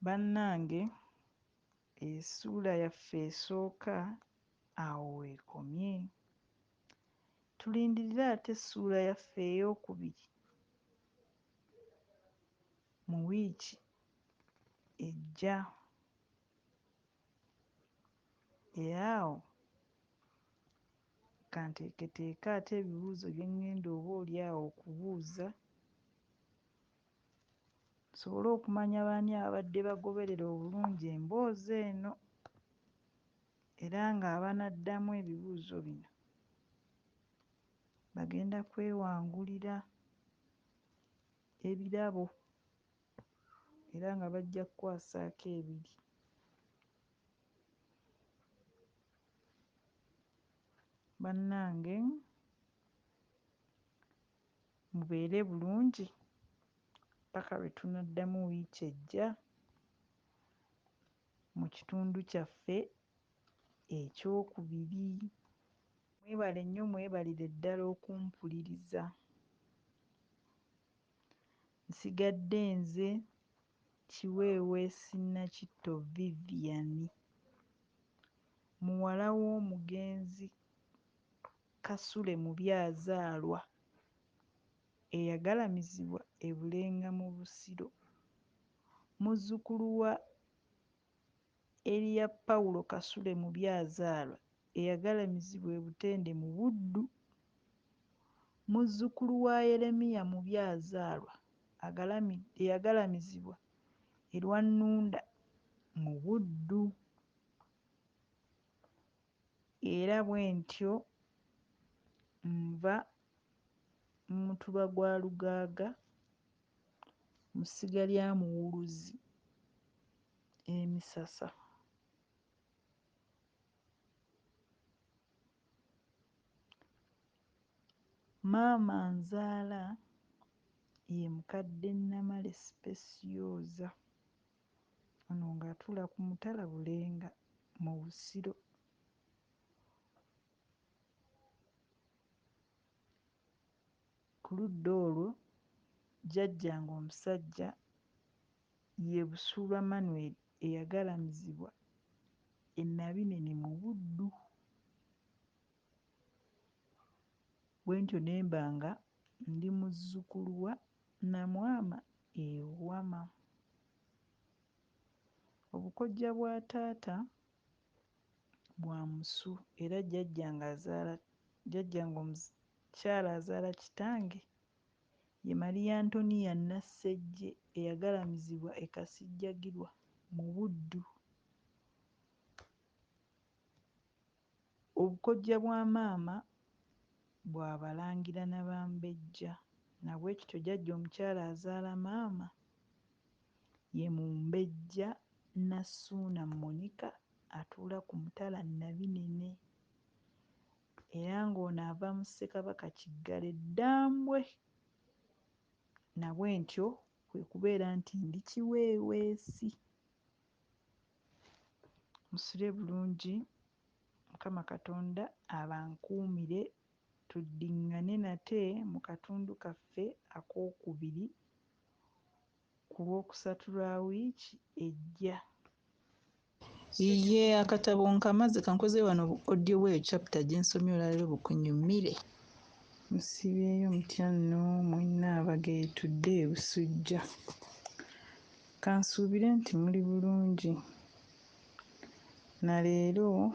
Bannange essuula yaffe esooka awo weekomye. Tulindirire ate essuula yaffe eyookubiri mu wiiki ejja. Era awo ka nteeketeeke ate ebibuuzo bye ŋŋenda oboolyawo okubuuza nsobole okumanya baani abadde bagoberera obulungi emboozi eno era ng'abanaddamu ebibuuzo bino bagenda kwewangulira ebirabo era nga bajja kukwasaako ebiri. Bannange mubeere bulungi paka lwe tunaddamu wiiki ejja mu kitundu kyaffe ekyokubiri. Mwebale nnyo, mwebalire ddala okumpuliriza. Nsigadde nze Kiweeweesi Nakitto Vivianne, muwala w'omugenzi Kasule Mubyazaalwa eyagalamizibwa e Bulenga mu Busiro, muzzukulu wa Eriya Pawulo Kasule Mubyazaalwa eyagalamizibwa e Butende mu Buddu, muzzukulu wa Yeremiya Mubyazaalwa eyagalamizibwa e Lwannunda mu Buddu. Era bwe ntyo nva mu Mutuba gwa Lugaaga mu ssiga lya Muwuluzi e Misasa. Maama nzaala ye mukadde Namale Specioza, ono ng'atuula ku mutala Bulenga mu Busiro. Ku ludda olwo jjajjange omusajja ye Busuulwa Manuel eyagalamizibwa e Nabinene mu Buddu. Bwe ntyo ne mba nga ndi muzzukulu wa Namwama e Wama. Obukojja bwa taata bwa Musu era jjajjange omukyala azaala kitange ye Maria Antonia Nassejje eyagalamizibwa e Kasijjagirwa mu Buddu. Obukojja bwa maama bwa Balangira Nabambejja, na bwe kityo jjajja omukyala azaala maama ye Mumbejja Nassuuna Monica atuula ku mutala Nabinene era ng'ono ava mu Ssekabaka Kiggala Eddambwe. Na bwe ntyo kwe kubeera nti ndi Kiweeweesi. Musule bulungi, Mukama Katonda abankuumire tuddiŋŋane nate mu katundu kaffe akookubiri ku Lwokusatu lwa wiiki ejja. Ye akatabo nkamaze kankoze wano audio bw'eyo chapter gye nsomye olwaleero bukunyumire. Musibyeyo mutya nno mwenna Abageye Tudde Ebussujja. Kansuubire nti muli bulungi. Na leero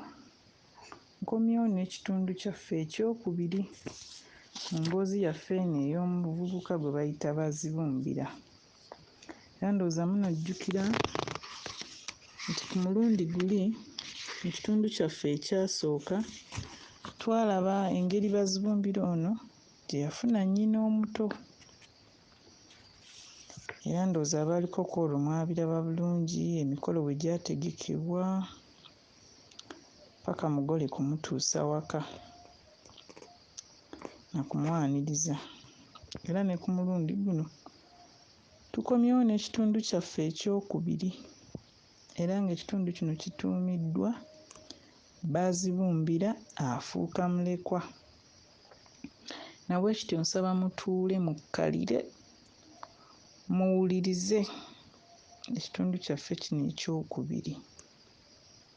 nkomyewo n'ekitundu kyaffe ekyokubiri mu mboozi yaffe eno ey'omu buvubuka gwe bayita Bazibumbira. Era ndowooza munojjukira nti ku mulundi guli mu kitundu kyaffe ekyasooka twalaba engeri Bazibumbira ono gye yafuna nnyina omuto. Era ndowooza abaaliko ku olwo mwabiraba bulungi emikolo bwe gyategekebwa paka mugole kumutuusa waka na kumwaniriza. Era ne ku mulundi guno tukomyewo n'ekitundu kyaffe ekyokubiri era ng'ekitundu kino kituumiddwa Bazibumbira afuuka mulekwa. Na bwe kityo nsaba mutuule mukkalire muwulirize ekitundu kyaffe kino ekyokubiri.